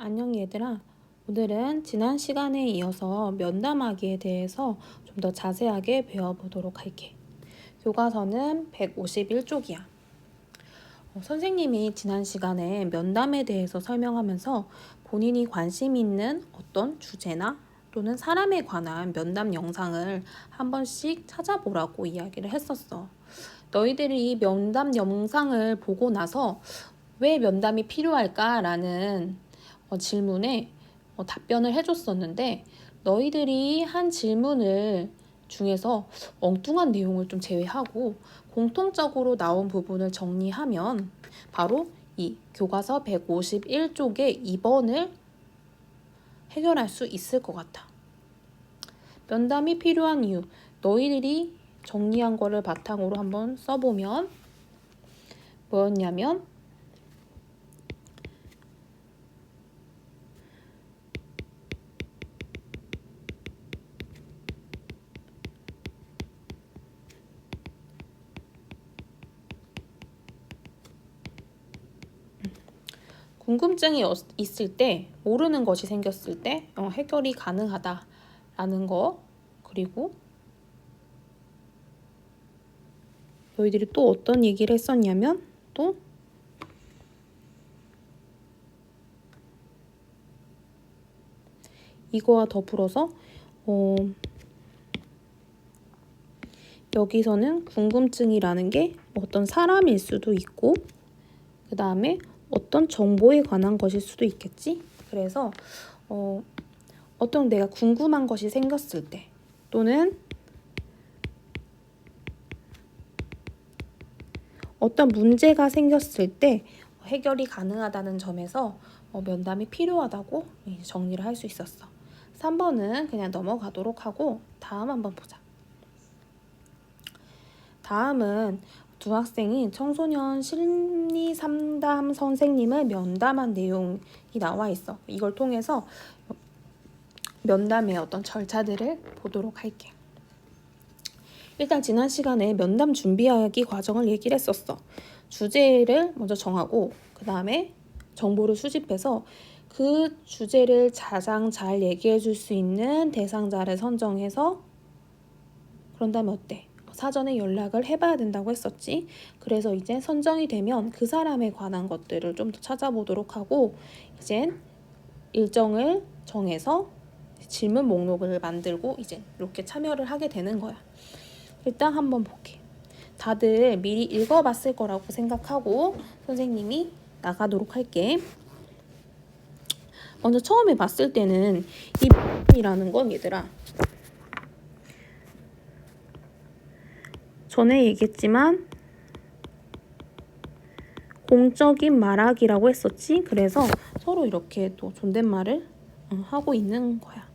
안녕 얘들아. 오늘은 지난 시간에 이어서 면담하기에 대해서 좀 더 자세하게 배워보도록 할게. 교과서는 151쪽이야. 선생님이 지난 시간에 면담에 대해서 설명하면서 본인이 관심 있는 어떤 주제나 또는 사람에 관한 면담 영상을 한 번씩 찾아보라고 이야기를 했었어. 너희들이 면담 영상을 보고 나서 왜 면담이 필요할까라는 질문에 답변을 해줬었는데, 너희들이 한 질문을 중에서 엉뚱한 내용을 좀 제외하고 공통적으로 나온 부분을 정리하면 바로 이 교과서 151쪽의 2번을 해결할 수 있을 것 같아. 면담이 필요한 이유, 너희들이 정리한 거를 바탕으로 한번 써보면 뭐였냐면, 궁금증이 있을 때, 모르는 것이 생겼을 때 해결이 가능하다라는 거, 그리고 너희들이 또 어떤 얘기를 했었냐면, 또 이거와 더불어서 여기서는 궁금증이라는 게 어떤 사람일 수도 있고, 그 다음에 어떤 정보에 관한 것일 수도 있겠지. 그래서 어떤 내가 궁금한 것이 생겼을 때, 또는 어떤 문제가 생겼을 때 해결이 가능하다는 점에서 면담이 필요하다고 정리를 할 수 있었어. 3번은 그냥 넘어가도록 하고 다음 한번 보자. 다음은 두 학생이 청소년 심리 상담 선생님을 면담한 내용이 나와 있어. 이걸 통해서 면담의 어떤 절차들을 보도록 할게. 일단 지난 시간에 면담 준비하기 과정을 얘기를 했었어. 주제를 먼저 정하고 그 다음에 정보를 수집해서 그 주제를 가장 잘 얘기해 줄 수 있는 대상자를 선정해서, 그런 다음에 어때? 사전에 연락을 해봐야 된다고 했었지. 그래서 이제 선정이 되면 그 사람에 관한 것들을 좀 더 찾아보도록 하고, 이제 일정을 정해서 질문 목록을 만들고 이제 이렇게 참여를 하게 되는 거야. 일단 한번 볼게. 다들 미리 읽어봤을 거라고 생각하고 선생님이 나가도록 할게. 먼저 처음에 봤을 때는 이 이라는 건 얘들아, 전에 얘기했지만 공적인 말하기라고 했었지. 그래서 서로 이렇게 또 존댓말을 하고 있는 거야.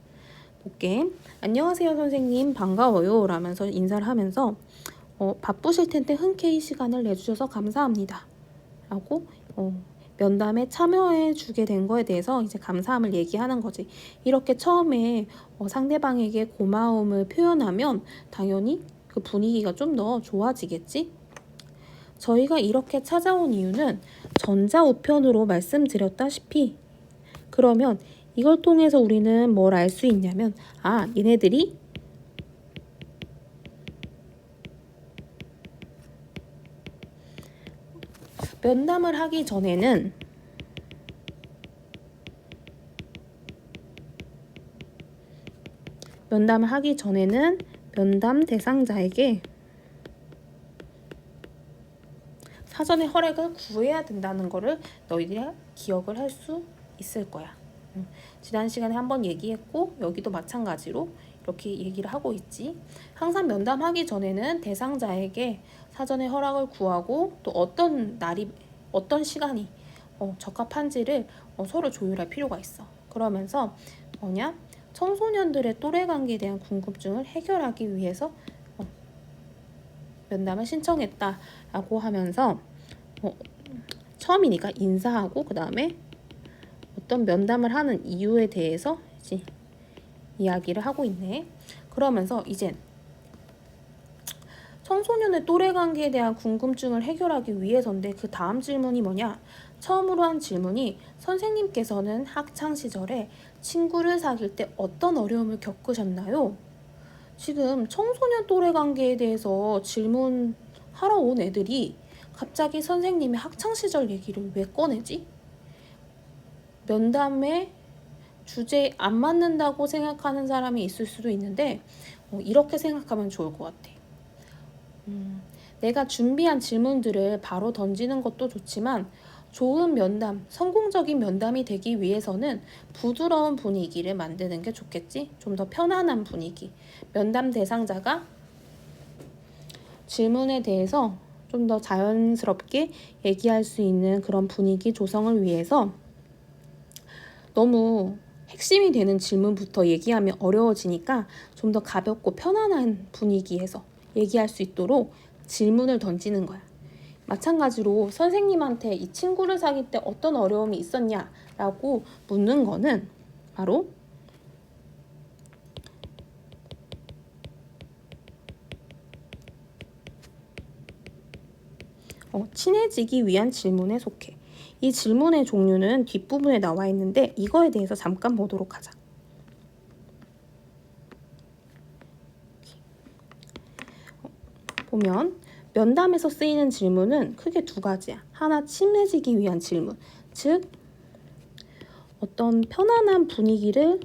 볼게. 안녕하세요 선생님, 반가워요 라면서 인사를 하면서 바쁘실 텐데 흔쾌히 시간을 내주셔서 감사합니다 라고 면담에 참여해 주게 된 거에 대해서 이제 감사함을 얘기하는 거지. 이렇게 처음에 상대방에게 고마움을 표현하면 당연히 그 분위기가 좀 더 좋아지겠지? 저희가 이렇게 찾아온 이유는 전자우편으로 말씀드렸다시피, 그러면 이걸 통해서 우리는 뭘 알 수 있냐면, 얘네들이 면담을 하기 전에는 면담 대상자에게 사전에 허락을 구해야 된다는 거를 너희들이 기억을 할 수 있을 거야. 지난 시간에 한번 얘기했고 여기도 마찬가지로 이렇게 얘기를 하고 있지. 항상 면담하기 전에는 대상자에게 사전에 허락을 구하고 또 어떤 날이 어떤 시간이 적합한지를 서로 조율할 필요가 있어. 그러면서 청소년들의 또래 관계에 대한 궁금증을 해결하기 위해서 면담을 신청했다라고 하면서 처음이니까 인사하고 그 다음에 어떤 면담을 하는 이유에 대해서 이제 이야기를 하고 있네. 그러면서 이젠 청소년의 또래 관계에 대한 궁금증을 해결하기 위해서인데, 그 다음 질문이 뭐냐? 처음으로 한 질문이 선생님께서는 학창 시절에 친구를 사귈 때 어떤 어려움을 겪으셨나요? 지금 청소년 또래 관계에 대해서 질문하러 온 애들이 갑자기 선생님의 학창 시절 얘기를 왜 꺼내지? 면담에 주제에 안 맞는다고 생각하는 사람이 있을 수도 있는데 이렇게 생각하면 좋을 것 같아. 내가 준비한 질문들을 바로 던지는 것도 좋지만 좋은 면담, 성공적인 면담이 되기 위해서는 부드러운 분위기를 만드는 게 좋겠지? 좀 더 편안한 분위기. 면담 대상자가 질문에 대해서 좀 더 자연스럽게 얘기할 수 있는 그런 분위기 조성을 위해서 너무 핵심이 되는 질문부터 얘기하면 어려워지니까 좀 더 가볍고 편안한 분위기에서 얘기할 수 있도록 질문을 던지는 거야. 마찬가지로 선생님한테 이 친구를 사귈 때 어떤 어려움이 있었냐라고 묻는 거는 바로 친해지기 위한 질문에 속해. 이 질문의 종류는 뒷부분에 나와 있는데 이거에 대해서 잠깐 보도록 하자. 보면 면담에서 쓰이는 질문은 크게 두 가지야. 하나, 친해지기 위한 질문. 즉, 어떤 편안한 분위기를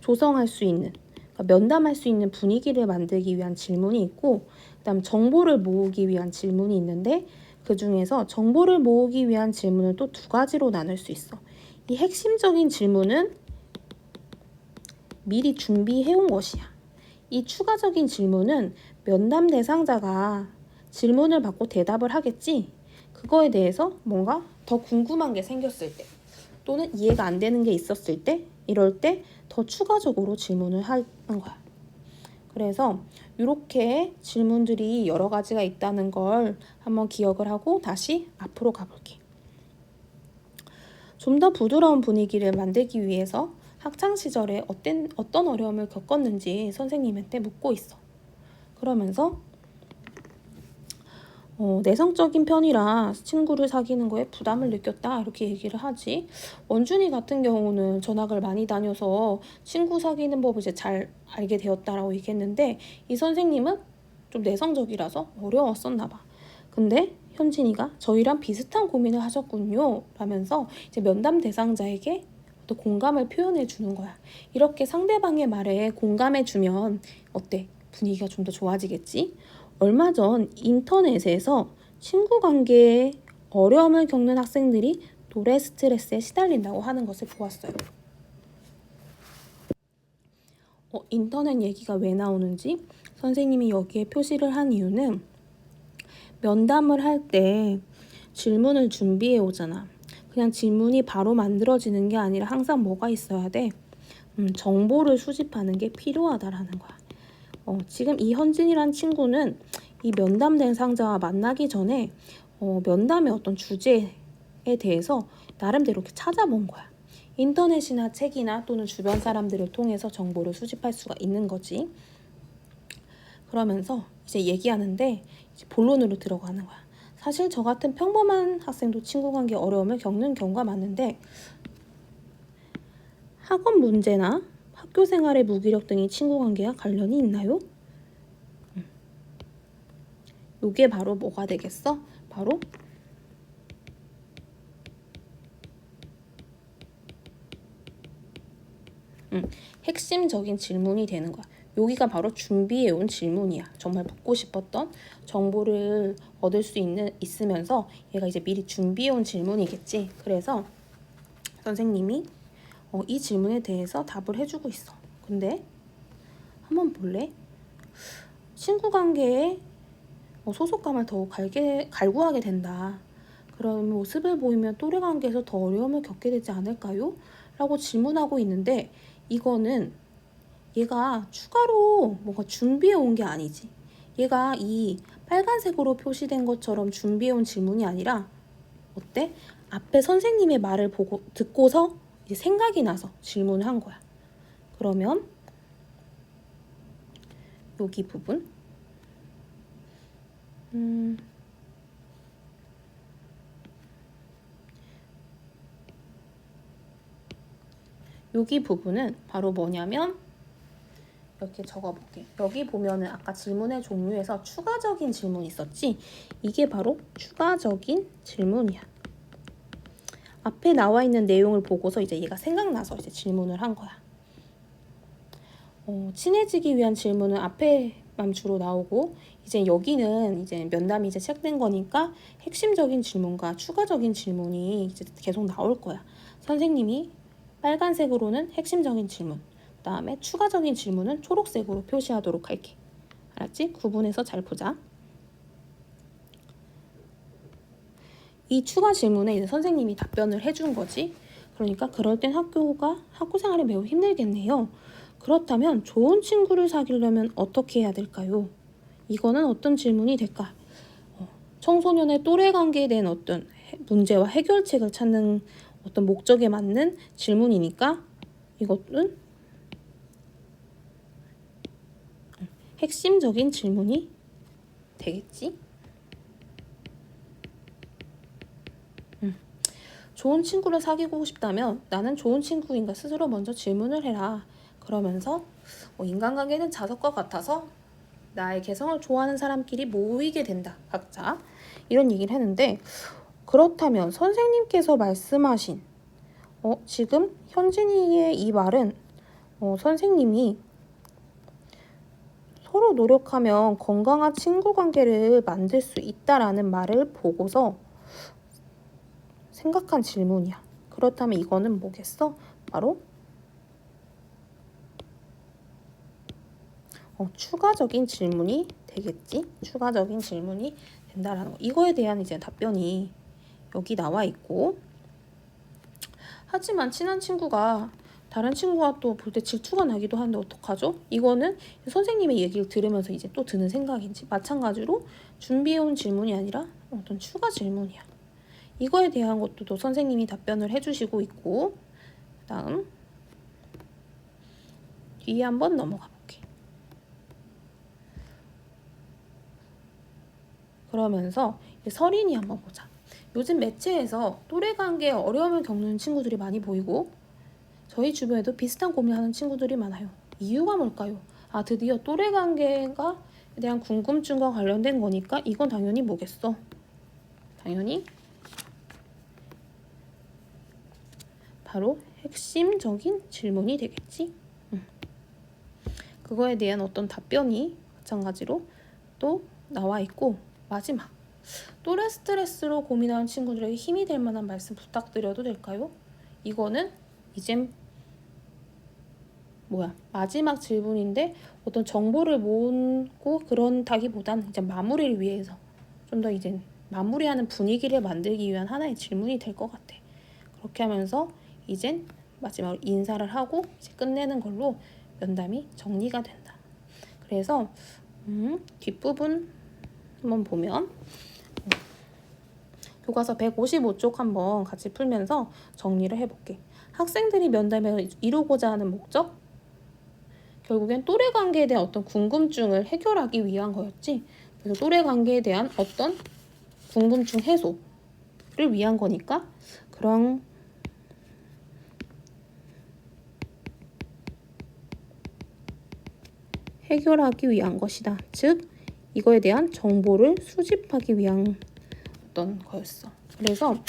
조성할 수 있는, 그러니까 면담할 수 있는 분위기를 만들기 위한 질문이 있고, 그다음 정보를 모으기 위한 질문이 있는데 그 중에서 정보를 모으기 위한 질문을 또 두 가지로 나눌 수 있어. 이 핵심적인 질문은 미리 준비해온 것이야. 이 추가적인 질문은 면담 대상자가 질문을 받고 대답을 하겠지. 그거에 대해서 뭔가 더 궁금한 게 생겼을 때 또는 이해가 안 되는 게 있었을 때 이럴 때 더 추가적으로 질문을 하는 거야. 그래서 이렇게 질문들이 여러 가지가 있다는 걸 한번 기억을 하고 다시 앞으로 가볼게. 좀 더 부드러운 분위기를 만들기 위해서 학창 시절에 어떤 어려움을 겪었는지 선생님한테 묻고 있어. 그러면서 내성적인 편이라 친구를 사귀는 거에 부담을 느꼈다 이렇게 얘기를 하지. 원준이 같은 경우는 전학을 많이 다녀서 친구 사귀는 법을 이제 잘 알게 되었다라고 얘기했는데 이 선생님은 좀 내성적이라서 어려웠었나 봐. 근데 현진이가 저희랑 비슷한 고민을 하셨군요 라면서 이제 면담 대상자에게 또 공감을 표현해 주는 거야. 이렇게 상대방의 말에 공감해 주면 어때? 분위기가 좀 더 좋아지겠지? 얼마 전 인터넷에서 친구 관계에 어려움을 겪는 학생들이 노래 스트레스에 시달린다고 하는 것을 보았어요. 인터넷 얘기가 왜 나오는지 선생님이 여기에 표시를 한 이유는 면담을 할 때 질문을 준비해 오잖아. 그냥 질문이 바로 만들어지는 게 아니라 항상 뭐가 있어야 돼? 정보를 수집하는 게 필요하다라는 거야. 지금 이 현진이란 친구는 이 면담 대상자와 만나기 전에 면담의 어떤 주제에 대해서 나름대로 이렇게 찾아본 거야. 인터넷이나 책이나 또는 주변 사람들을 통해서 정보를 수집할 수가 있는 거지. 그러면서 이제 얘기하는데 이제 본론으로 들어가는 거야. 사실 저 같은 평범한 학생도 친구 관계 어려움을 겪는 경우가 많은데 학원 문제나 학교 생활의 무기력 등이 친구 관계와 관련이 있나요? 이게 바로 뭐가 되겠어? 바로 핵심적인 질문이 되는 거야. 여기가 바로 준비해온 질문이야. 정말 묻고 싶었던 정보를 얻을 수 있으면서 얘가 이제 미리 준비해온 질문이겠지. 그래서 선생님이 이 질문에 대해서 답을 해주고 있어. 근데 한번 볼래? 친구 관계에 소속감을 더욱 갈구하게 된다. 그런 모습을 보이면 또래 관계에서 더 어려움을 겪게 되지 않을까요? 라고 질문하고 있는데 이거는 얘가 추가로 뭔가 준비해 온 게 아니지. 얘가 이 빨간색으로 표시된 것처럼 준비해 온 질문이 아니라 어때? 앞에 선생님의 말을 듣고서 이제 생각이 나서 질문을 한 거야. 그러면 여기 부분 여기 부분은 바로 뭐냐면 이렇게 적어볼게. 여기 보면은 아까 질문의 종류에서 추가적인 질문이 있었지? 이게 바로 추가적인 질문이야. 앞에 나와 있는 내용을 보고서 이제 얘가 생각나서 이제 질문을 한 거야. 친해지기 위한 질문은 앞에만 주로 나오고 이제 여기는 이제 면담이 이제 시작된 거니까 핵심적인 질문과 추가적인 질문이 이제 계속 나올 거야. 선생님이 빨간색으로는 핵심적인 질문, 그 다음에 추가적인 질문은 초록색으로 표시하도록 할게. 알았지? 구분해서 잘 보자. 이 추가 질문에 이제 선생님이 답변을 해준 거지. 그러니까 그럴 땐 학교 생활이 매우 힘들겠네요. 그렇다면 좋은 친구를 사귀려면 어떻게 해야 될까요? 이거는 어떤 질문이 될까? 청소년의 또래 관계에 대한 어떤 문제와 해결책을 찾는 어떤 목적에 맞는 질문이니까 이것은 핵심적인 질문이 되겠지? 좋은 친구를 사귀고 싶다면 나는 좋은 친구인가 스스로 먼저 질문을 해라. 그러면서 인간관계는 자석과 같아서 나의 개성을 좋아하는 사람끼리 모이게 된다. 각자 이런 얘기를 했는데 그렇다면 선생님께서 말씀하신 지금 현진이의 이 말은 선생님이 서로 노력하면 건강한 친구 관계를 만들 수 있다라는 말을 보고서 생각한 질문이야. 그렇다면 이거는 뭐겠어? 바로 추가적인 질문이 되겠지? 추가적인 질문이 된다라는 거. 이거에 대한 이제 답변이 여기 나와 있고 하지만 친한 친구가 다른 친구가 또 볼 때 질투가 나기도 하는데 어떡하죠? 이거는 선생님의 얘기를 들으면서 이제 또 드는 생각인지 마찬가지로 준비해온 질문이 아니라 어떤 추가 질문이야. 이거에 대한 것도 또 선생님이 답변을 해주시고 있고 다음 뒤에 한번 넘어가 볼게. 그러면서 서린이 한번 보자. 요즘 매체에서 또래 관계에 어려움을 겪는 친구들이 많이 보이고 저희 주변에도 비슷한 고민하는 친구들이 많아요. 이유가 뭘까요? 드디어 또래 관계에 대한 궁금증과 관련된 거니까 이건 당연히 뭐겠어? 당연히 바로 핵심적인 질문이 되겠지. 그거에 대한 어떤 답변이 마찬가지로 또 나와 있고 마지막 또래 스트레스로 고민하는 친구들에게 힘이 될 만한 말씀 부탁드려도 될까요? 이거는 이제 마지막 질문인데 어떤 정보를 모으고 그런다기보단 이제 마무리를 위해서 좀 더 이제 마무리하는 분위기를 만들기 위한 하나의 질문이 될 것 같아. 그렇게 하면서 이젠 마지막으로 인사를 하고 이제 끝내는 걸로 면담이 정리가 된다. 그래서 뒷부분 한번 보면 교과서 155쪽 한번 같이 풀면서 정리를 해볼게. 학생들이 면담에서 이루고자 하는 목적? 결국엔 또래 관계에 대한 어떤 궁금증을 해결하기 위한 거였지. 그래서 또래 관계에 대한 어떤 궁금증 해소를 위한 거니까 그런 해결하기 위한 것이다. 즉 이거에 대한 정보를 수집하기 위한 어떤 거였어. 그래서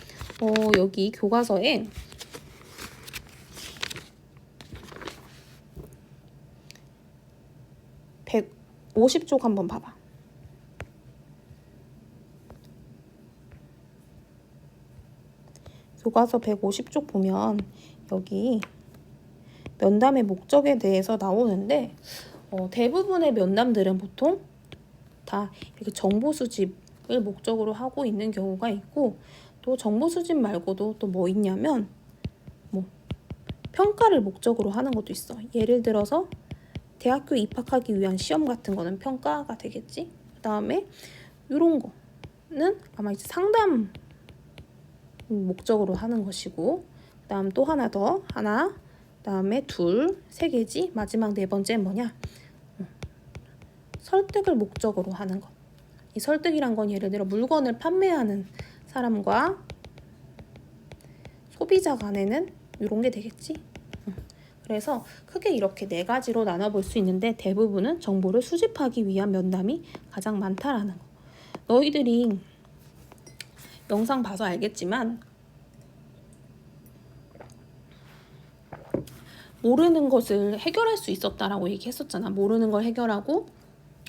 여기 교과서에 150쪽 한번 봐봐. 교과서 150쪽 보면 여기 면담의 목적에 대해서 나오는데 대부분의 면담들은 보통 다 이렇게 정보 수집을 목적으로 하고 있는 경우가 있고 또 정보 수집 말고도 또 뭐 있냐면 평가를 목적으로 하는 것도 있어. 예를 들어서 대학교 입학하기 위한 시험 같은 거는 평가가 되겠지. 그 다음에 이런 거는 아마 이제 상담 목적으로 하는 것이고 그 다음 또 하나 그 다음에 둘, 세 개지. 마지막 네 번째는 뭐냐? 설득을 목적으로 하는 것. 이 설득이란 건 예를 들어 물건을 판매하는 사람과 소비자 간에는 이런 게 되겠지. 그래서 크게 이렇게 네 가지로 나눠볼 수 있는데 대부분은 정보를 수집하기 위한 면담이 가장 많다라는 거. 너희들이 영상 봐서 알겠지만 모르는 것을 해결할 수 있었다라고 얘기했었잖아. 모르는 걸 해결하고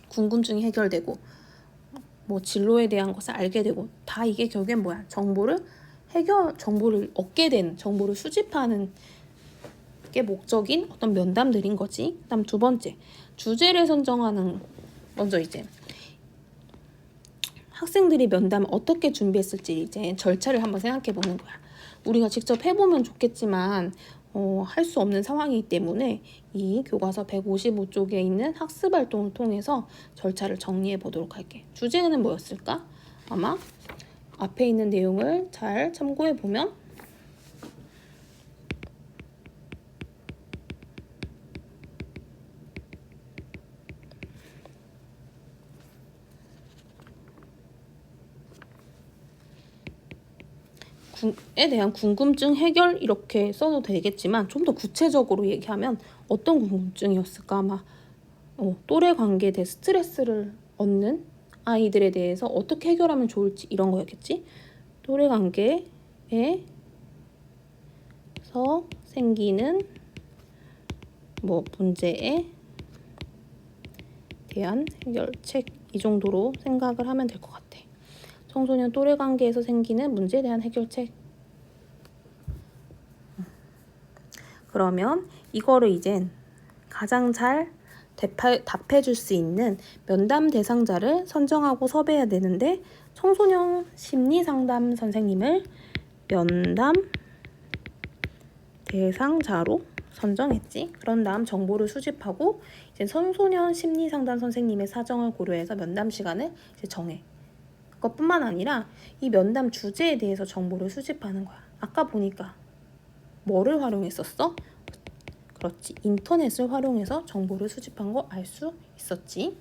궁금증이 해결되고 뭐 진로에 대한 것을 알게 되고 다 이게 결국엔 뭐야? 정보를 얻게 되는, 정보를 수집하는 게 목적인 어떤 면담들인 거지. 그다음 두 번째, 주제를 선정하는. 먼저 이제 학생들이 면담을 어떻게 준비했을지 이제 절차를 한번 생각해 보는 거야. 우리가 직접 해보면 좋겠지만 할 수 없는 상황이기 때문에 이 교과서 155쪽에 있는 학습 활동을 통해서 절차를 정리해 보도록 할게. 주제는 뭐였을까? 아마 앞에 있는 내용을 잘 참고해 보면 에 대한 궁금증 해결 이렇게 써도 되겠지만 좀 더 구체적으로 얘기하면 어떤 궁금증이었을까? 아마 또래 관계에 대해 스트레스를 얻는 아이들에 대해서 어떻게 해결하면 좋을지 이런 거였겠지? 또래 관계에서 생기는 뭐 문제에 대한 해결책 이 정도로 생각을 하면 될 것 같아. 청소년 또래 관계에서 생기는 문제에 대한 해결책. 그러면 이거를 이젠 가장 잘 답해줄 수 있는 면담 대상자를 선정하고 섭외해야 되는데 청소년 심리상담 선생님을 면담 대상자로 선정했지. 그런 다음 정보를 수집하고 이제 청소년 심리상담 선생님의 사정을 고려해서 면담 시간을 이제 정해. 그것뿐만 아니라 이 면담 주제에 대해서 정보를 수집하는 거야. 아까 보니까 뭐를 활용했었어? 그렇지. 인터넷을 활용해서 정보를 수집한 거 알 수 있었지.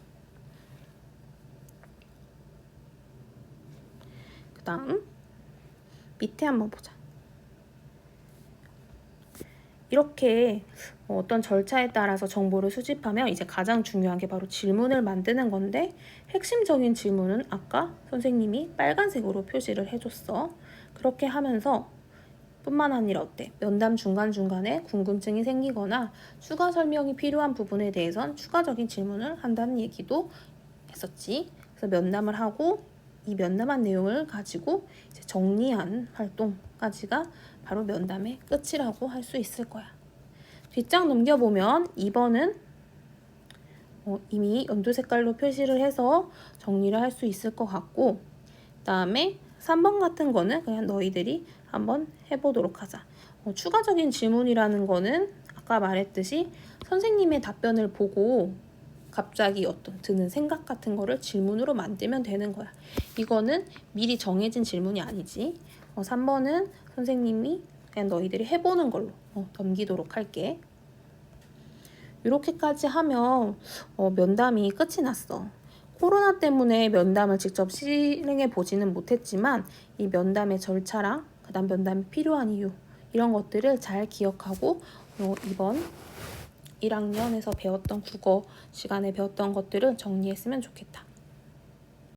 그 다음 밑에 한번 보자. 이렇게 어떤 절차에 따라서 정보를 수집하면 이제 가장 중요한 게 바로 질문을 만드는 건데 핵심적인 질문은 아까 선생님이 빨간색으로 표시를 해줬어. 그렇게 하면서 뿐만 아니라 어때? 면담 중간중간에 궁금증이 생기거나 추가 설명이 필요한 부분에 대해선 추가적인 질문을 한다는 얘기도 했었지. 그래서 면담을 하고 이 면담한 내용을 가지고 이제 정리한 활동까지가 바로 면담의 끝이라고 할 수 있을 거야. 뒷장 넘겨보면 2번은 이미 연두 색깔로 표시를 해서 정리를 할 수 있을 것 같고 그 다음에 3번 같은 거는 그냥 너희들이 한번 해보도록 하자. 추가적인 질문이라는 거는 아까 말했듯이 선생님의 답변을 보고 갑자기 어떤 드는 생각 같은 거를 질문으로 만들면 되는 거야. 이거는 미리 정해진 질문이 아니지. 3번은 선생님이 그냥 너희들이 해보는 걸로 넘기도록 할게. 이렇게까지 하면 면담이 끝이 났어. 코로나 때문에 면담을 직접 실행해 보지는 못했지만 이 면담의 절차랑 그다음 면담이 필요한 이유 이런 것들을 잘 기억하고 이번 1학년에서 배웠던 국어 시간에 배웠던 것들을 정리했으면 좋겠다.